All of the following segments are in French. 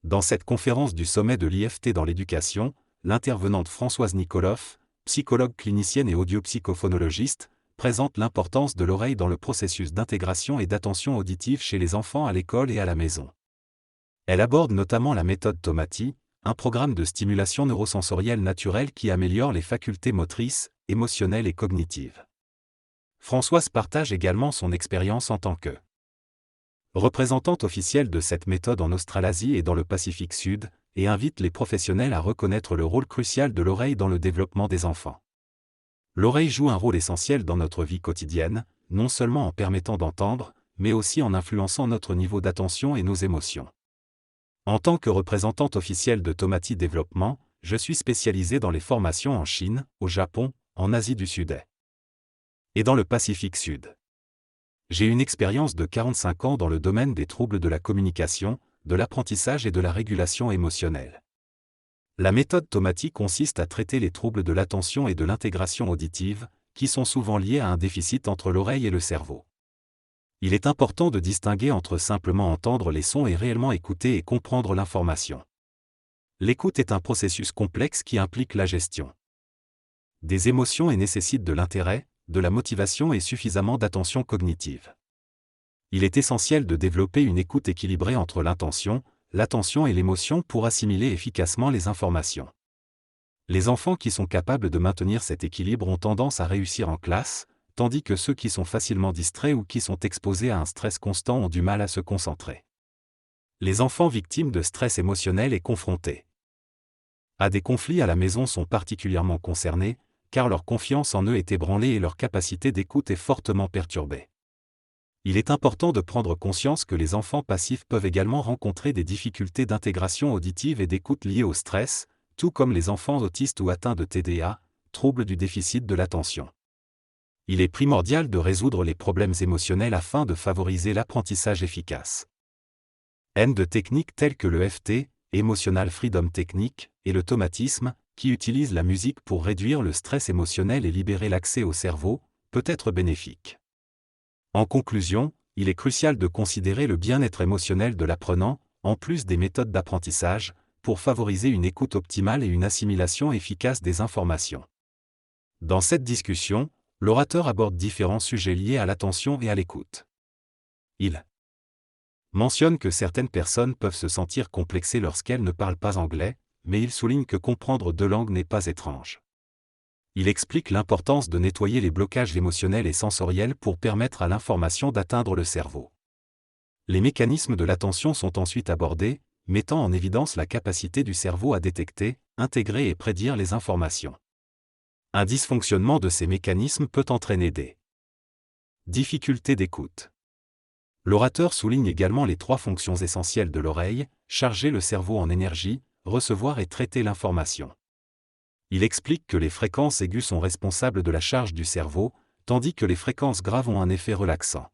Dans cette conférence du sommet de l'IFT dans l'éducation, l'intervenante Françoise Nikoloff, psychologue clinicienne et audiopsychophonologiste, présente l'importance de l'oreille dans le processus d'intégration et d'attention auditive chez les enfants à l'école et à la maison. Elle aborde notamment la méthode Tomati, un programme de stimulation neurosensorielle naturelle qui améliore les facultés motrices, émotionnelles et cognitives. Françoise partage également son expérience en tant que représentante officielle de cette méthode en Australasie et dans le Pacifique Sud, et invite les professionnels à reconnaître le rôle crucial de l'oreille dans le développement des enfants. L'oreille joue un rôle essentiel dans notre vie quotidienne, non seulement en permettant d'entendre, mais aussi en influençant notre niveau d'attention et nos émotions. En tant que représentante officielle de Tomati Développement, je suis spécialisée dans les formations en Chine, au Japon, en Asie du Sud-Est et dans le Pacifique Sud. J'ai une expérience de 45 ans dans le domaine des troubles de la communication, de l'apprentissage et de la régulation émotionnelle. La méthode Tomati consiste à traiter les troubles de l'attention et de l'intégration auditive, qui sont souvent liés à un déficit entre l'oreille et le cerveau. Il est important de distinguer entre simplement entendre les sons et réellement écouter et comprendre l'information. L'écoute est un processus complexe qui implique la gestion des émotions et nécessite de l'intérêt, de la motivation et suffisamment d'attention cognitive. Il est essentiel de développer une écoute équilibrée entre l'intention, l'attention et l'émotion pour assimiler efficacement les informations. Les enfants qui sont capables de maintenir cet équilibre ont tendance à réussir en classe, tandis que ceux qui sont facilement distraits ou qui sont exposés à un stress constant ont du mal à se concentrer. Les enfants victimes de stress émotionnel et confrontés à des conflits à la maison sont particulièrement concernés, car leur confiance en eux est ébranlée et leur capacité d'écoute est fortement perturbée. Il est important de prendre conscience que les enfants passifs peuvent également rencontrer des difficultés d'intégration auditive et d'écoute liées au stress, tout comme les enfants autistes ou atteints de TDA, troubles du déficit de l'attention. Il est primordial de résoudre les problèmes émotionnels afin de favoriser l'apprentissage efficace. De techniques telles que le FT, Emotional Freedom Technique, et le tomatisme, qui utilise la musique pour réduire le stress émotionnel et libérer l'accès au cerveau, peut être bénéfique. En conclusion, il est crucial de considérer le bien-être émotionnel de l'apprenant, en plus des méthodes d'apprentissage, pour favoriser une écoute optimale et une assimilation efficace des informations. Dans cette discussion, l'orateur aborde différents sujets liés à l'attention et à l'écoute. Il mentionne que certaines personnes peuvent se sentir complexées lorsqu'elles ne parlent pas anglais, mais il souligne que comprendre deux langues n'est pas étrange. Il explique l'importance de nettoyer les blocages émotionnels et sensoriels pour permettre à l'information d'atteindre le cerveau. Les mécanismes de l'attention sont ensuite abordés, mettant en évidence la capacité du cerveau à détecter, intégrer et prédire les informations. Un dysfonctionnement de ces mécanismes peut entraîner des difficultés d'écoute. L'orateur souligne également les trois fonctions essentielles de l'oreille: charger le cerveau en énergie, recevoir et traiter l'information. Il explique que les fréquences aiguës sont responsables de la charge du cerveau, tandis que les fréquences graves ont un effet relaxant.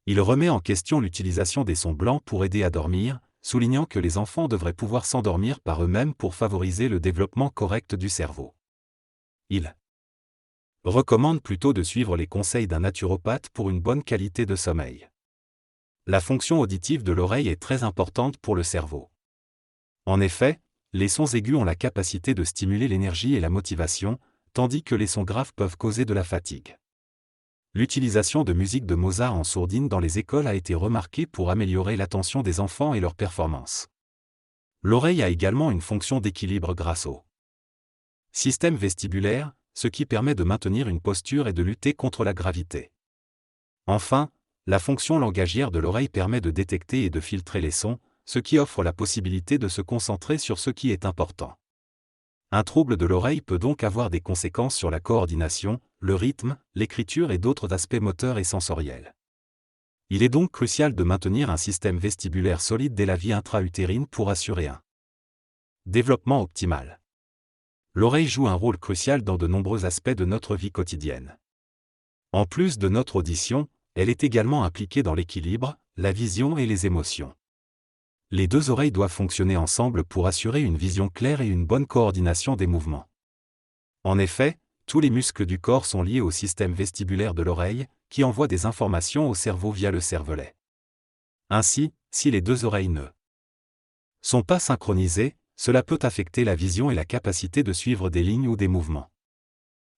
Il remet en question l'utilisation des sons blancs pour aider à dormir, soulignant que les enfants devraient pouvoir s'endormir par eux-mêmes pour favoriser le développement correct du cerveau. Il recommande plutôt de suivre les conseils d'un naturopathe pour une bonne qualité de sommeil. La fonction auditive de l'oreille est très importante pour le cerveau. En effet, les sons aigus ont la capacité de stimuler l'énergie et la motivation, tandis que les sons graves peuvent causer de la fatigue. L'utilisation de musique de Mozart en sourdine dans les écoles a été remarquée pour améliorer l'attention des enfants et leur performance. L'oreille a également une fonction d'équilibre grâce au système vestibulaire, ce qui permet de maintenir une posture et de lutter contre la gravité. Enfin, la fonction langagière de l'oreille permet de détecter et de filtrer les sons, ce qui offre la possibilité de se concentrer sur ce qui est important. Un trouble de l'oreille peut donc avoir des conséquences sur la coordination, le rythme, l'écriture et d'autres aspects moteurs et sensoriels. Il est donc crucial de maintenir un système vestibulaire solide dès la vie intra-utérine pour assurer un développement optimal. L'oreille joue un rôle crucial dans de nombreux aspects de notre vie quotidienne. En plus de notre audition, elle est également impliquée dans l'équilibre, la vision et les émotions. Les deux oreilles doivent fonctionner ensemble pour assurer une vision claire et une bonne coordination des mouvements. En effet, tous les muscles du corps sont liés au système vestibulaire de l'oreille, qui envoie des informations au cerveau via le cervelet. Ainsi, si les deux oreilles ne Sont pas synchronisés, cela peut affecter la vision et la capacité de suivre des lignes ou des mouvements.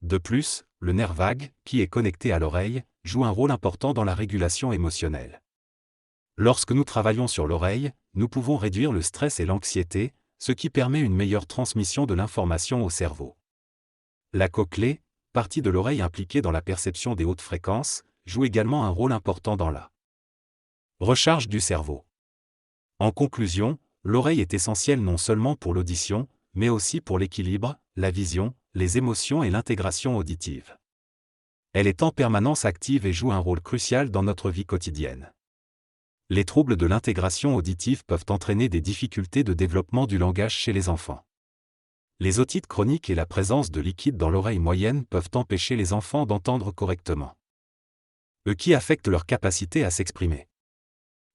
De plus, le nerf vague, qui est connecté à l'oreille, joue un rôle important dans la régulation émotionnelle. Lorsque nous travaillons sur l'oreille, nous pouvons réduire le stress et l'anxiété, ce qui permet une meilleure transmission de l'information au cerveau. La cochlée, partie de l'oreille impliquée dans la perception des hautes fréquences, joue également un rôle important dans la recharge du cerveau. En conclusion, l'oreille est essentielle non seulement pour l'audition, mais aussi pour l'équilibre, la vision, les émotions et l'intégration auditive. Elle est en permanence active et joue un rôle crucial dans notre vie quotidienne. Les troubles de l'intégration auditive peuvent entraîner des difficultés de développement du langage chez les enfants. Les otites chroniques et la présence de liquide dans l'oreille moyenne peuvent empêcher les enfants d'entendre correctement, qui affectent leur capacité à s'exprimer.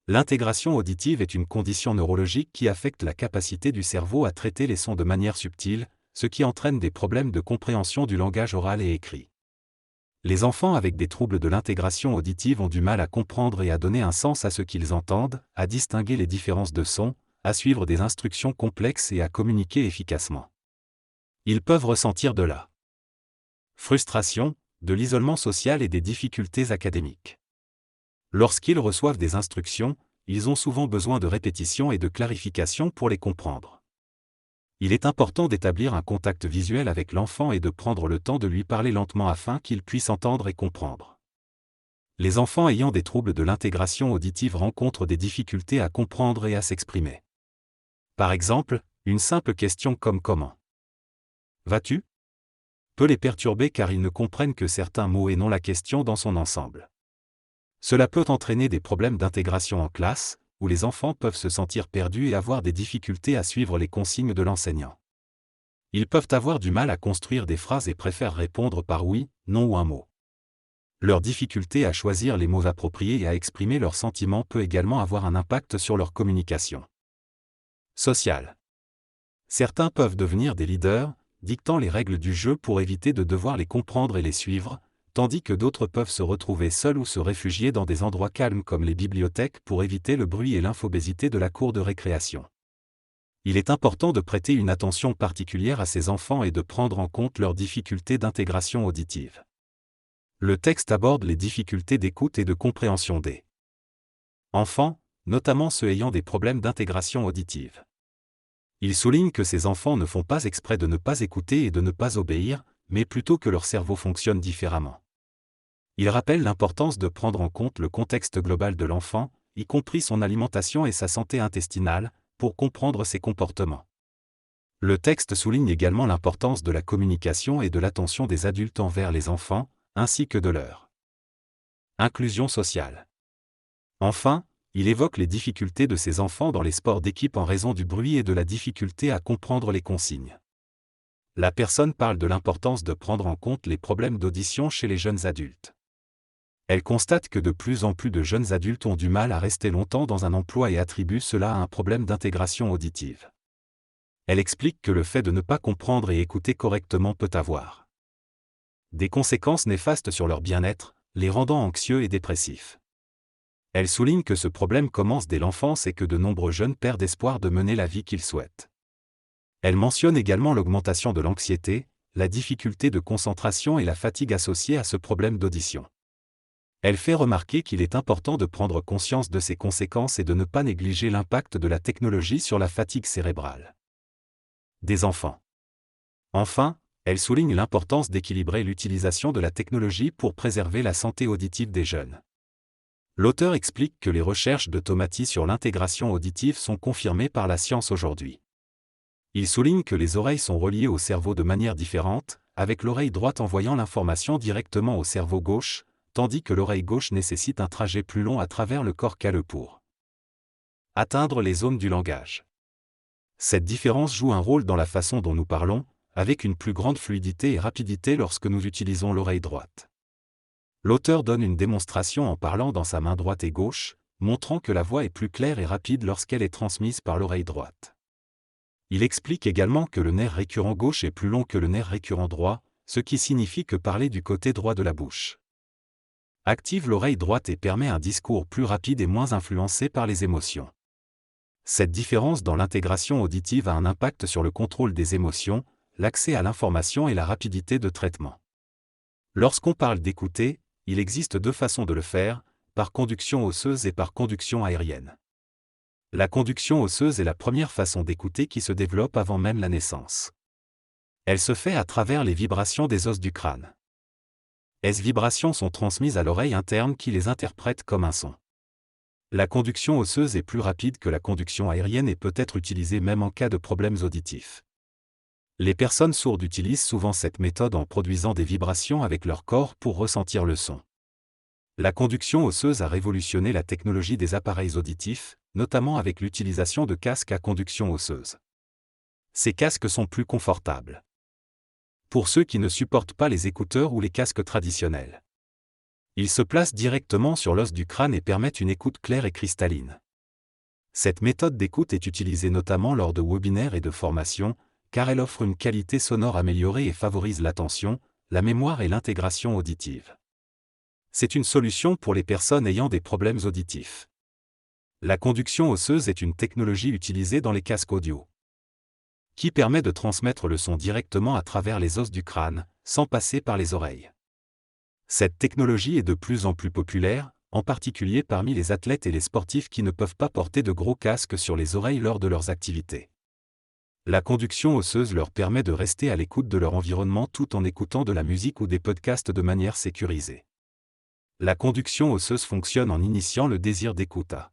L'intégration auditive est une condition neurologique qui affecte la capacité du cerveau à traiter les sons de manière subtile, ce qui entraîne des problèmes de compréhension du langage oral et écrit. Les enfants avec des troubles de l'intégration auditive ont du mal à comprendre et à donner un sens à ce qu'ils entendent, à distinguer les différences de sons, à suivre des instructions complexes et à communiquer efficacement. Ils peuvent ressentir de la frustration, de l'isolement social et des difficultés académiques. Lorsqu'ils reçoivent des instructions, ils ont souvent besoin de répétition et de clarification pour les comprendre. Il est important d'établir un contact visuel avec l'enfant et de prendre le temps de lui parler lentement afin qu'il puisse entendre et comprendre. Les enfants ayant des troubles de l'intégration auditive rencontrent des difficultés à comprendre et à s'exprimer. Par exemple, une simple question comme « Comment vas-tu » peut les perturber car ils ne comprennent que certains mots et non la question dans son ensemble. Cela peut entraîner des problèmes d'intégration en classe, où les enfants peuvent se sentir perdus et avoir des difficultés à suivre les consignes de l'enseignant. Ils peuvent avoir du mal à construire des phrases et préfèrent répondre par oui, non ou un mot. Leur difficulté à choisir les mots appropriés et à exprimer leurs sentiments peut également avoir un impact sur leur communication sociale. Certains peuvent devenir des leaders, dictant les règles du jeu pour éviter de devoir les comprendre et les suivre, tandis que d'autres peuvent se retrouver seuls ou se réfugier dans des endroits calmes comme les bibliothèques pour éviter le bruit et l'infobésité de la cour de récréation. Il est important de prêter une attention particulière à ces enfants et de prendre en compte leurs difficultés d'intégration auditive. Le texte aborde les difficultés d'écoute et de compréhension des enfants, notamment ceux ayant des problèmes d'intégration auditive. Il souligne que ces enfants ne font pas exprès de ne pas écouter et de ne pas obéir, mais plutôt que leur cerveau fonctionne différemment. Il rappelle l'importance de prendre en compte le contexte global de l'enfant, y compris son alimentation et sa santé intestinale, pour comprendre ses comportements. Le texte souligne également l'importance de la communication et de l'attention des adultes envers les enfants, ainsi que de leur inclusion sociale. Enfin, il évoque les difficultés de ces enfants dans les sports d'équipe en raison du bruit et de la difficulté à comprendre les consignes. La personne parle de l'importance de prendre en compte les problèmes d'audition chez les jeunes adultes. Elle constate que de plus en plus de jeunes adultes ont du mal à rester longtemps dans un emploi et attribue cela à un problème d'intégration auditive. Elle explique que le fait de ne pas comprendre et écouter correctement peut avoir des conséquences néfastes sur leur bien-être, les rendant anxieux et dépressifs. Elle souligne que ce problème commence dès l'enfance et que de nombreux jeunes perdent espoir de mener la vie qu'ils souhaitent. Elle mentionne également l'augmentation de l'anxiété, la difficulté de concentration et la fatigue associée à ce problème d'audition. Elle fait remarquer qu'il est important de prendre conscience de ces conséquences et de ne pas négliger l'impact de la technologie sur la fatigue cérébrale des enfants. Enfin, elle souligne l'importance d'équilibrer l'utilisation de la technologie pour préserver la santé auditive des jeunes. L'auteur explique que les recherches de Tomati sur l'intégration auditive sont confirmées par la science aujourd'hui. Il souligne que les oreilles sont reliées au cerveau de manière différente, avec l'oreille droite envoyant l'information directement au cerveau gauche, tandis que l'oreille gauche nécessite un trajet plus long à travers le corps calleux pour atteindre les zones du langage. Cette différence joue un rôle dans la façon dont nous parlons, avec une plus grande fluidité et rapidité lorsque nous utilisons l'oreille droite. L'auteur donne une démonstration en parlant dans sa main droite et gauche, montrant que la voix est plus claire et rapide lorsqu'elle est transmise par l'oreille droite. Il explique également que le nerf récurrent gauche est plus long que le nerf récurrent droit, ce qui signifie que parler du côté droit de la bouche active l'oreille droite et permet un discours plus rapide et moins influencé par les émotions. Cette différence dans l'intégration auditive a un impact sur le contrôle des émotions, l'accès à l'information et la rapidité de traitement. Lorsqu'on parle d'écouter, il existe deux façons de le faire, par conduction osseuse et par conduction aérienne. La conduction osseuse est la première façon d'écouter qui se développe avant même la naissance. Elle se fait à travers les vibrations des os du crâne. Ces vibrations sont transmises à l'oreille interne qui les interprète comme un son. La conduction osseuse est plus rapide que la conduction aérienne et peut être utilisée même en cas de problèmes auditifs. Les personnes sourdes utilisent souvent cette méthode en produisant des vibrations avec leur corps pour ressentir le son. La conduction osseuse a révolutionné la technologie des appareils auditifs, notamment avec l'utilisation de casques à conduction osseuse. Ces casques sont plus confortables pour ceux qui ne supportent pas les écouteurs ou les casques traditionnels. Ils se placent directement sur l'os du crâne et permettent une écoute claire et cristalline. Cette méthode d'écoute est utilisée notamment lors de webinaires et de formations, car elle offre une qualité sonore améliorée et favorise l'attention, la mémoire et l'intégration auditive. C'est une solution pour les personnes ayant des problèmes auditifs. La conduction osseuse est une technologie utilisée dans les casques audio, qui permet de transmettre le son directement à travers les os du crâne, sans passer par les oreilles. Cette technologie est de plus en plus populaire, en particulier parmi les athlètes et les sportifs qui ne peuvent pas porter de gros casques sur les oreilles lors de leurs activités. La conduction osseuse leur permet de rester à l'écoute de leur environnement tout en écoutant de la musique ou des podcasts de manière sécurisée. La conduction osseuse fonctionne en initiant le désir d'écoute à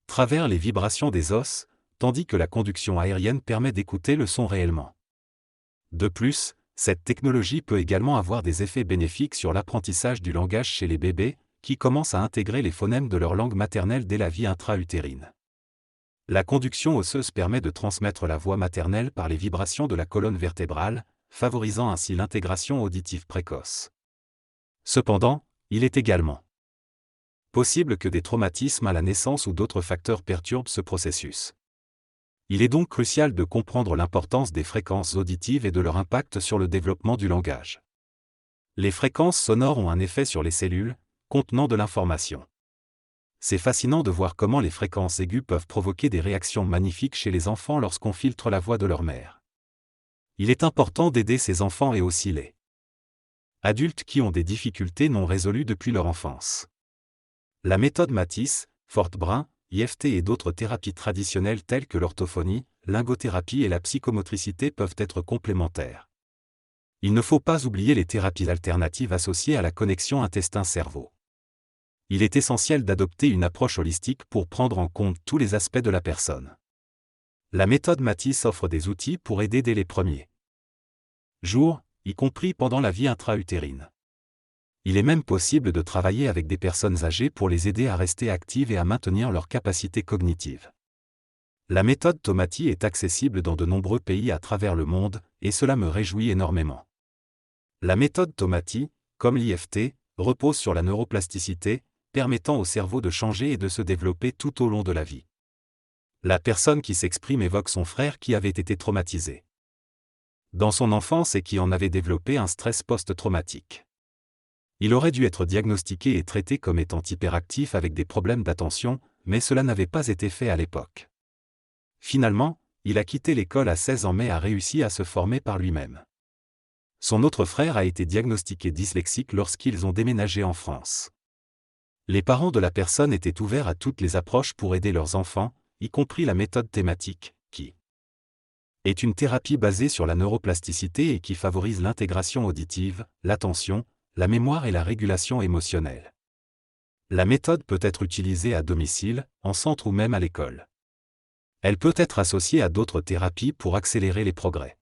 travers les vibrations des os, tandis que la conduction aérienne permet d'écouter le son réellement. De plus, cette technologie peut également avoir des effets bénéfiques sur l'apprentissage du langage chez les bébés, qui commencent à intégrer les phonèmes de leur langue maternelle dès la vie intra-utérine. La conduction osseuse permet de transmettre la voix maternelle par les vibrations de la colonne vertébrale, favorisant ainsi l'intégration auditive précoce. Cependant, il est également possible que des traumatismes à la naissance ou d'autres facteurs perturbent ce processus. Il est donc crucial de comprendre l'importance des fréquences auditives et de leur impact sur le développement du langage. Les fréquences sonores ont un effet sur les cellules, contenant de l'information. C'est fascinant de voir comment les fréquences aiguës peuvent provoquer des réactions magnifiques chez les enfants lorsqu'on filtre la voix de leur mère. Il est important d'aider ces enfants et aussi les adultes qui ont des difficultés non résolues depuis leur enfance. La méthode Matisse, Fortbrun, IFT et d'autres thérapies traditionnelles telles que l'orthophonie, lingothérapie et la psychomotricité peuvent être complémentaires. Il ne faut pas oublier les thérapies alternatives associées à la connexion intestin-cerveau. Il est essentiel d'adopter une approche holistique pour prendre en compte tous les aspects de la personne. La méthode Matisse offre des outils pour aider dès les premiers jours, y compris pendant la vie intra-utérine. Il est même possible de travailler avec des personnes âgées pour les aider à rester actives et à maintenir leurs capacités cognitives. La méthode Tomati est accessible dans de nombreux pays à travers le monde, et cela me réjouit énormément. La méthode Tomati, comme l'IFT, repose sur la neuroplasticité, permettant au cerveau de changer et de se développer tout au long de la vie. La personne qui s'exprime évoque son frère qui avait été traumatisé dans son enfance et qui en avait développé un stress post-traumatique. Il aurait dû être diagnostiqué et traité comme étant hyperactif avec des problèmes d'attention, mais cela n'avait pas été fait à l'époque. Finalement, il a quitté l'école à 16 ans mais a réussi à se former par lui-même. Son autre frère a été diagnostiqué dyslexique lorsqu'ils ont déménagé en France. Les parents de la personne étaient ouverts à toutes les approches pour aider leurs enfants, y compris la méthode thématique, qui est une thérapie basée sur la neuroplasticité et qui favorise l'intégration auditive, l'attention, la mémoire et la régulation émotionnelle. La méthode peut être utilisée à domicile, en centre ou même à l'école. Elle peut être associée à d'autres thérapies pour accélérer les progrès.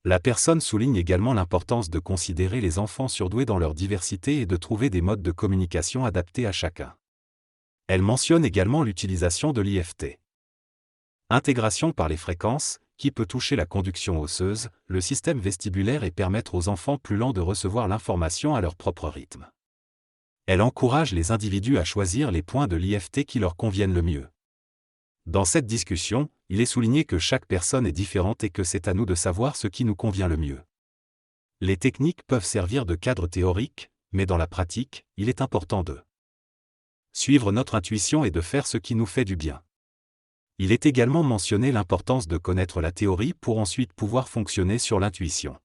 La personne souligne également l'importance de considérer les enfants surdoués dans leur diversité et de trouver des modes de communication adaptés à chacun. Elle mentionne également l'utilisation de l'IFT. Intégration par les fréquences, qui peut toucher la conduction osseuse, le système vestibulaire et permettre aux enfants plus lents de recevoir l'information à leur propre rythme. Elle encourage les individus à choisir les points de l'IFT qui leur conviennent le mieux. Dans cette discussion, il est souligné que chaque personne est différente et que c'est à nous de savoir ce qui nous convient le mieux. Les techniques peuvent servir de cadre théorique, mais dans la pratique, il est important de suivre notre intuition et de faire ce qui nous fait du bien. Il est également mentionné l'importance de connaître la théorie pour ensuite pouvoir fonctionner sur l'intuition.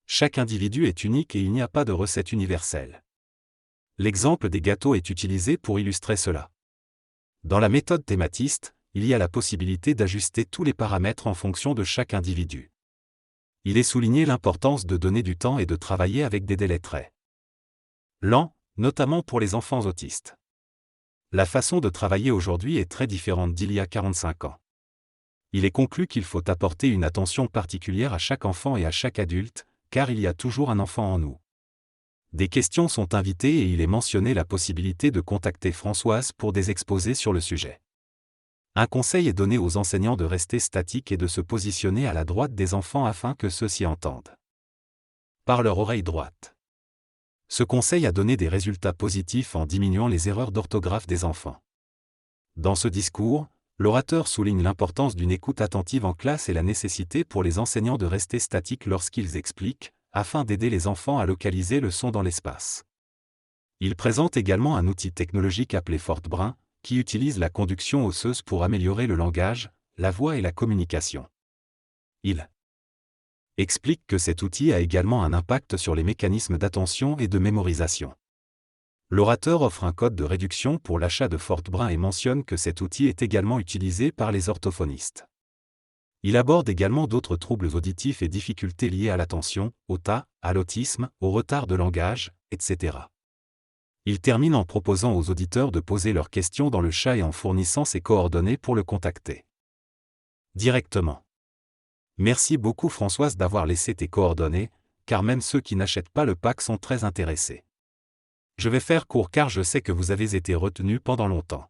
Chaque individu est unique et il n'y a pas de recette universelle. L'exemple des gâteaux est utilisé pour illustrer cela. Dans la méthode thématiste, il y a la possibilité d'ajuster tous les paramètres en fonction de chaque individu. Il est souligné l'importance de donner du temps et de travailler avec des délais très lents, notamment pour les enfants autistes. La façon de travailler aujourd'hui est très différente d'il y a 45 ans. Il est conclu qu'il faut apporter une attention particulière à chaque enfant et à chaque adulte, car il y a toujours un enfant en nous. Des questions sont invitées et il est mentionné la possibilité de contacter Françoise pour des exposés sur le sujet. Un conseil est donné aux enseignants de rester statiques et de se positionner à la droite des enfants afin que ceux-ci entendent par leur oreille droite. Ce conseil a donné des résultats positifs en diminuant les erreurs d'orthographe des enfants. Dans ce discours, l'orateur souligne l'importance d'une écoute attentive en classe et la nécessité pour les enseignants de rester statiques lorsqu'ils expliquent, afin d'aider les enfants à localiser le son dans l'espace. Il présente également un outil technologique appelé Fortbrain, qui utilise la conduction osseuse pour améliorer le langage, la voix et la communication. Il explique que cet outil a également un impact sur les mécanismes d'attention et de mémorisation. L'orateur offre un code de réduction pour l'achat de Fortbrain et mentionne que cet outil est également utilisé par les orthophonistes. Il aborde également d'autres troubles auditifs et difficultés liées à l'attention, au TAA, à l'autisme, au retard de langage, etc. Il termine en proposant aux auditeurs de poser leurs questions dans le chat et en fournissant ses coordonnées pour le contacter directement. Merci beaucoup Françoise d'avoir laissé tes coordonnées, car même ceux qui n'achètent pas le pack sont très intéressés. Je vais faire court car je sais que vous avez été retenu pendant longtemps.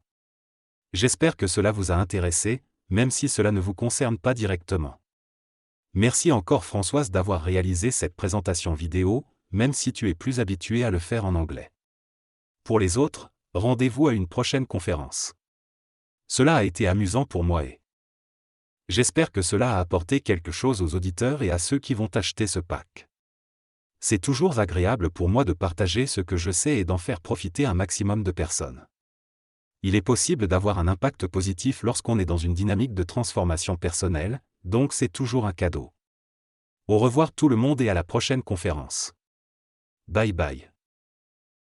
J'espère que cela vous a intéressé, même si cela ne vous concerne pas directement. Merci encore Françoise d'avoir réalisé cette présentation vidéo, même si tu es plus habitué à le faire en anglais. Pour les autres, rendez-vous à une prochaine conférence. Cela a été amusant pour moi et j'espère que cela a apporté quelque chose aux auditeurs et à ceux qui vont acheter ce pack. C'est toujours agréable pour moi de partager ce que je sais et d'en faire profiter un maximum de personnes. Il est possible d'avoir un impact positif lorsqu'on est dans une dynamique de transformation personnelle, donc c'est toujours un cadeau. Au revoir tout le monde et à la prochaine conférence. Bye bye.